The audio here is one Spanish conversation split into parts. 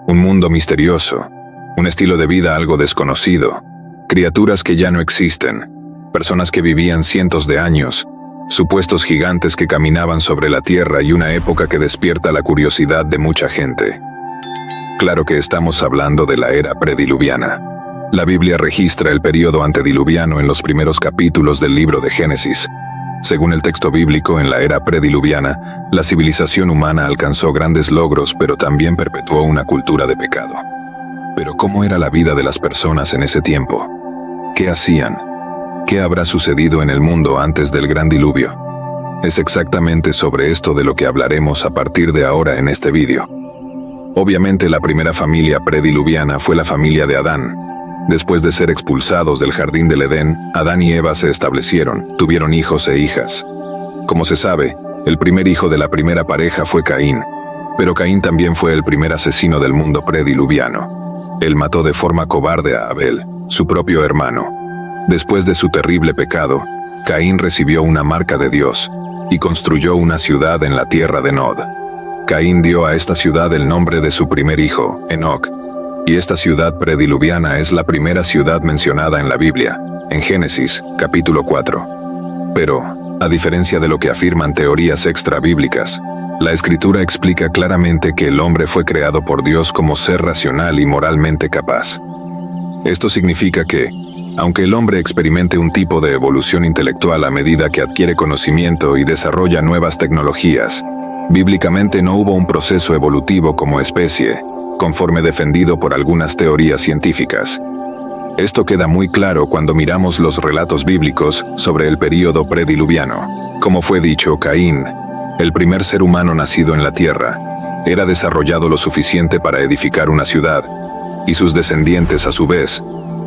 un mundo misterioso, un estilo de vida algo desconocido, criaturas que ya no existen, personas que vivían cientos de años, supuestos gigantes que caminaban sobre la tierra y una época que despierta la curiosidad de mucha gente. Claro que estamos hablando de la era prediluviana. La Biblia registra el período antediluviano en los primeros capítulos del libro de Génesis. Según el texto bíblico, en la era prediluviana, la civilización humana alcanzó grandes logros, pero también perpetuó una cultura de pecado. Pero ¿cómo era la vida de las personas en ese tiempo? ¿Qué hacían? ¿Qué habrá sucedido en el mundo antes del gran diluvio? Es exactamente sobre esto de lo que hablaremos a partir de ahora en este vídeo. Obviamente la primera familia prediluviana fue la familia de Adán. Después de ser expulsados del jardín del Edén, Adán y Eva se establecieron, tuvieron hijos e hijas. Como se sabe, el primer hijo de la primera pareja fue Caín, pero Caín también fue el primer asesino del mundo prediluviano. Él mató de forma cobarde a Abel, su propio hermano. Después de su terrible pecado, Caín recibió una marca de Dios y construyó una ciudad en la tierra de Nod. Caín dio a esta ciudad el nombre de su primer hijo, Enoc, y esta ciudad prediluviana es la primera ciudad mencionada en la Biblia, en Génesis, capítulo 4. Pero, a diferencia de lo que afirman teorías extrabíblicas, la Escritura explica claramente que el hombre fue creado por Dios como ser racional y moralmente capaz. Esto significa que, aunque el hombre experimente un tipo de evolución intelectual a medida que adquiere conocimiento y desarrolla nuevas tecnologías, bíblicamente no hubo un proceso evolutivo como especie, conforme defendido por algunas teorías científicas. Esto queda muy claro cuando miramos los relatos bíblicos sobre el período prediluviano. Como fue dicho, Caín, el primer ser humano nacido en la tierra, era desarrollado lo suficiente para edificar una ciudad, y sus descendientes, a su vez,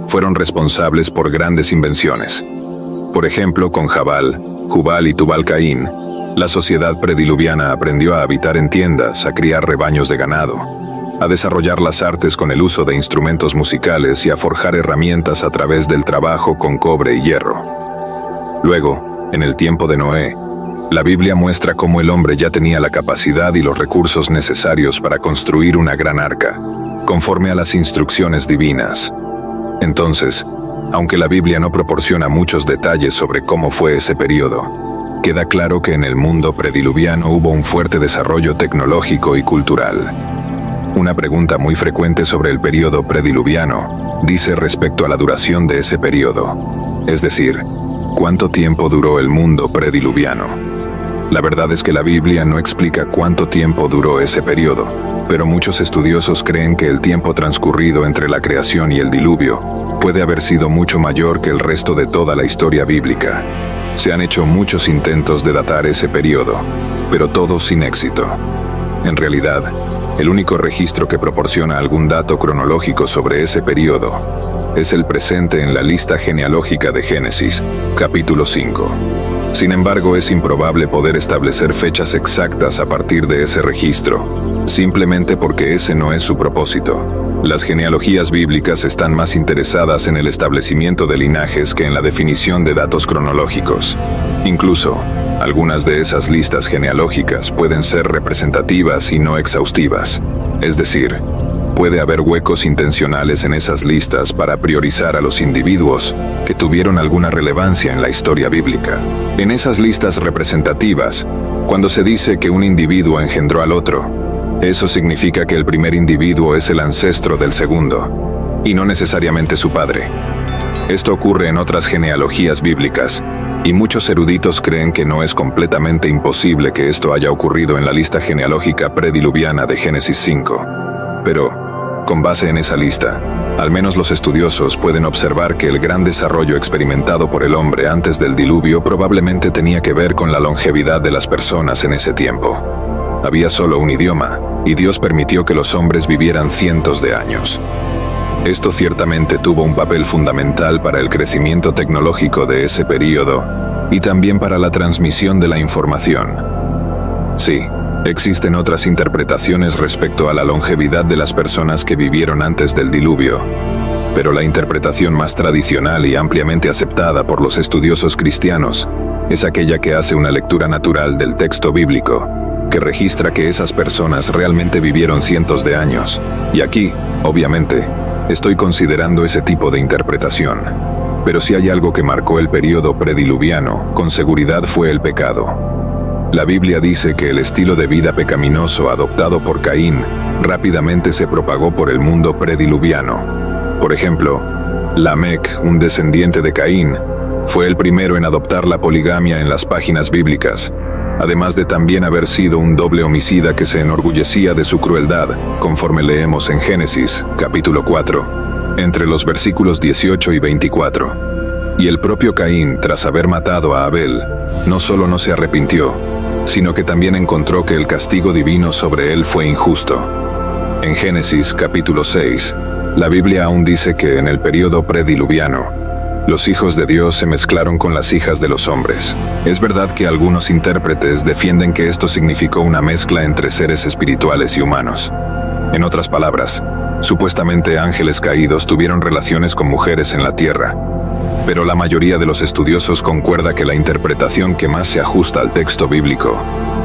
fueron responsables por grandes invenciones. Por ejemplo, con Jubal y Tubal-Caín, la sociedad prediluviana aprendió a habitar en tiendas, a criar rebaños de ganado, a desarrollar las artes con el uso de instrumentos musicales y a forjar herramientas a través del trabajo con cobre y hierro. Luego, en el tiempo de Noé, la Biblia muestra cómo el hombre ya tenía la capacidad y los recursos necesarios para construir una gran arca, conforme a las instrucciones divinas. Entonces, aunque la Biblia no proporciona muchos detalles sobre cómo fue ese periodo, queda claro que en el mundo prediluviano hubo un fuerte desarrollo tecnológico y cultural. Una pregunta muy frecuente sobre el período prediluviano dice respecto a la duración de ese periodo, es decir, ¿cuánto tiempo duró el mundo prediluviano? La verdad es que la Biblia no explica cuánto tiempo duró ese periodo, pero muchos estudiosos creen que el tiempo transcurrido entre la creación y el diluvio puede haber sido mucho mayor que el resto de toda la historia bíblica. Se han hecho muchos intentos de datar ese periodo, pero todos sin éxito. En realidad, el único registro que proporciona algún dato cronológico sobre ese periodo es el presente en la lista genealógica de Génesis, capítulo 5. Sin embargo, es improbable poder establecer fechas exactas a partir de ese registro, simplemente porque ese no es su propósito. Las genealogías bíblicas están más interesadas en el establecimiento de linajes que en la definición de datos cronológicos. Incluso, algunas de esas listas genealógicas pueden ser representativas y no exhaustivas. Es decir, puede haber huecos intencionales en esas listas para priorizar a los individuos que tuvieron alguna relevancia en la historia bíblica. En esas listas representativas, cuando se dice que un individuo engendró al otro, eso significa que el primer individuo es el ancestro del segundo, y no necesariamente su padre. Esto ocurre en otras genealogías bíblicas, y muchos eruditos creen que no es completamente imposible que esto haya ocurrido en la lista genealógica prediluviana de Génesis 5. Pero, con base en esa lista, al menos los estudiosos pueden observar que el gran desarrollo experimentado por el hombre antes del diluvio probablemente tenía que ver con la longevidad de las personas en ese tiempo. Había solo un idioma, y Dios permitió que los hombres vivieran cientos de años. Esto ciertamente tuvo un papel fundamental para el crecimiento tecnológico de ese período, y también para la transmisión de la información. Sí, existen otras interpretaciones respecto a la longevidad de las personas que vivieron antes del diluvio, pero la interpretación más tradicional y ampliamente aceptada por los estudiosos cristianos es aquella que hace una lectura natural del texto bíblico, que registra que esas personas realmente vivieron cientos de años. Y aquí, obviamente, estoy considerando ese tipo de interpretación. Pero si hay algo que marcó el período prediluviano, con seguridad fue el pecado. La Biblia dice que el estilo de vida pecaminoso adoptado por Caín rápidamente se propagó por el mundo prediluviano. Por ejemplo, Lamec, un descendiente de Caín, fue el primero en adoptar la poligamia en las páginas bíblicas, además de también haber sido un doble homicida que se enorgullecía de su crueldad, conforme leemos en Génesis, capítulo 4, entre los versículos 18 y 24. Y el propio Caín, tras haber matado a Abel, no solo no se arrepintió, sino que también encontró que el castigo divino sobre él fue injusto. En Génesis, capítulo 6, la Biblia aún dice que en el período prediluviano, los hijos de Dios se mezclaron con las hijas de los hombres. Es verdad que algunos intérpretes defienden que esto significó una mezcla entre seres espirituales y humanos. En otras palabras, supuestamente ángeles caídos tuvieron relaciones con mujeres en la tierra. Pero la mayoría de los estudiosos concuerda que la interpretación que más se ajusta al texto bíblico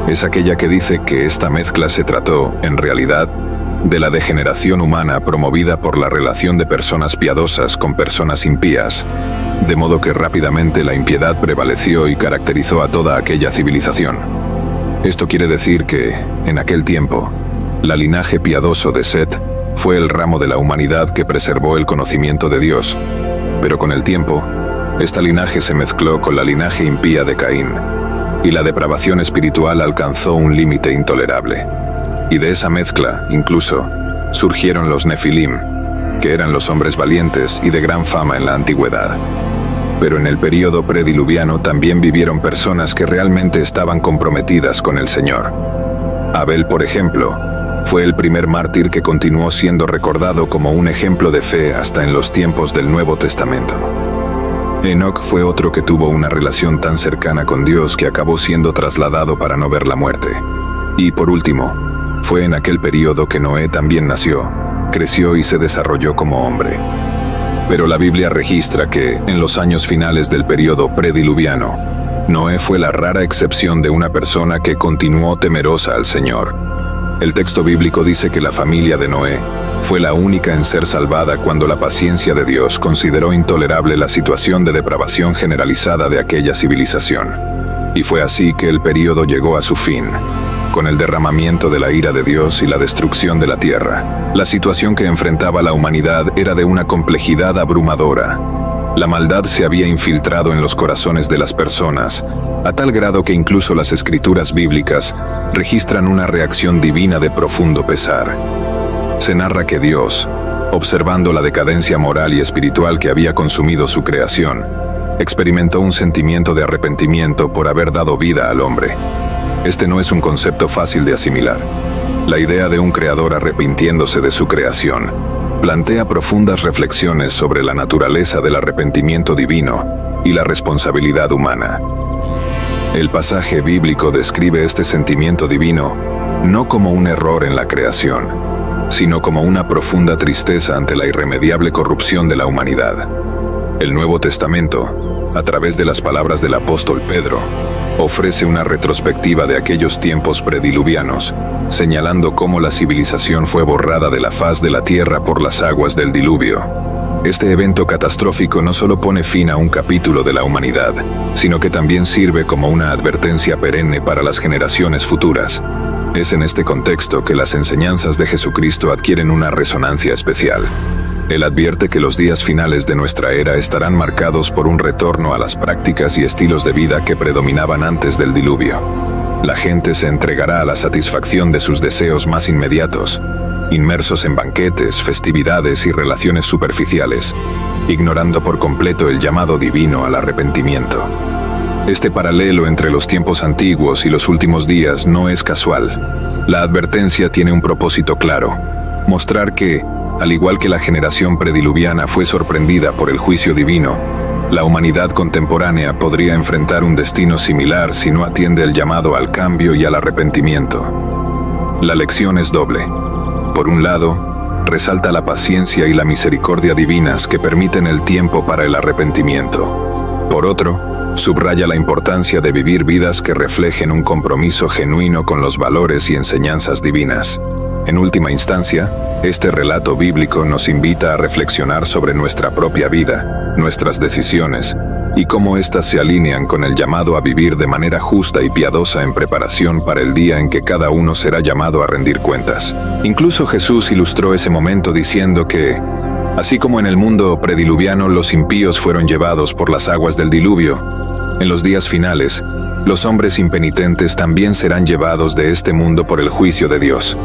es aquella que dice que esta mezcla se trató, en realidad, de la degeneración humana promovida por la relación de personas piadosas con personas impías, de modo que rápidamente la impiedad prevaleció y caracterizó a toda aquella civilización. Esto quiere decir que, en aquel tiempo, la linaje piadoso de Set fue el ramo de la humanidad que preservó el conocimiento de Dios, pero con el tiempo, esta linaje se mezcló con la linaje impía de Caín, y la depravación espiritual alcanzó un límite intolerable. Y de esa mezcla, incluso, surgieron los Nefilim, que eran los hombres valientes y de gran fama en la antigüedad. Pero en el período prediluviano también vivieron personas que realmente estaban comprometidas con el Señor. Abel, por ejemplo, fue el primer mártir que continuó siendo recordado como un ejemplo de fe hasta en los tiempos del Nuevo Testamento. Enoc fue otro que tuvo una relación tan cercana con Dios que acabó siendo trasladado para no ver la muerte. Y por último, fue en aquel período que Noé también nació, creció y se desarrolló como hombre. Pero la Biblia registra que, en los años finales del período prediluviano, Noé fue la rara excepción de una persona que continuó temerosa al Señor. El texto bíblico dice que la familia de Noé fue la única en ser salvada cuando la paciencia de Dios consideró intolerable la situación de depravación generalizada de aquella civilización. Y fue así que el período llegó a su fin, con el derramamiento de la ira de Dios y la destrucción de la tierra. La situación que enfrentaba la humanidad era de una complejidad abrumadora. La maldad se había infiltrado en los corazones de las personas, a tal grado que incluso las escrituras bíblicas registran una reacción divina de profundo pesar. Se narra que Dios, observando la decadencia moral y espiritual que había consumido su creación, experimentó un sentimiento de arrepentimiento por haber dado vida al hombre. Este no es un concepto fácil de asimilar. La idea de un creador arrepintiéndose de su creación plantea profundas reflexiones sobre la naturaleza del arrepentimiento divino y la responsabilidad humana. El pasaje bíblico describe este sentimiento divino no como un error en la creación, sino como una profunda tristeza ante la irremediable corrupción de la humanidad. El Nuevo Testamento, a través de las palabras del apóstol Pedro, ofrece una retrospectiva de aquellos tiempos prediluvianos, señalando cómo la civilización fue borrada de la faz de la tierra por las aguas del diluvio. Este evento catastrófico no solo pone fin a un capítulo de la humanidad, sino que también sirve como una advertencia perenne para las generaciones futuras. Es en este contexto que las enseñanzas de Jesucristo adquieren una resonancia especial. Él advierte que los días finales de nuestra era estarán marcados por un retorno a las prácticas y estilos de vida que predominaban antes del diluvio. La gente se entregará a la satisfacción de sus deseos más inmediatos, inmersos en banquetes, festividades y relaciones superficiales, ignorando por completo el llamado divino al arrepentimiento. Este paralelo entre los tiempos antiguos y los últimos días no es casual. La advertencia tiene un propósito claro: mostrar que, al igual que la generación prediluviana fue sorprendida por el juicio divino, la humanidad contemporánea podría enfrentar un destino similar si no atiende el llamado al cambio y al arrepentimiento. La lección es doble. Por un lado, resalta la paciencia y la misericordia divinas que permiten el tiempo para el arrepentimiento. Por otro, subraya la importancia de vivir vidas que reflejen un compromiso genuino con los valores y enseñanzas divinas. En última instancia, este relato bíblico nos invita a reflexionar sobre nuestra propia vida, nuestras decisiones, y cómo éstas se alinean con el llamado a vivir de manera justa y piadosa en preparación para el día en que cada uno será llamado a rendir cuentas. Incluso Jesús ilustró ese momento diciendo que, así como en el mundo prediluviano los impíos fueron llevados por las aguas del diluvio, en los días finales, los hombres impenitentes también serán llevados de este mundo por el juicio de Dios.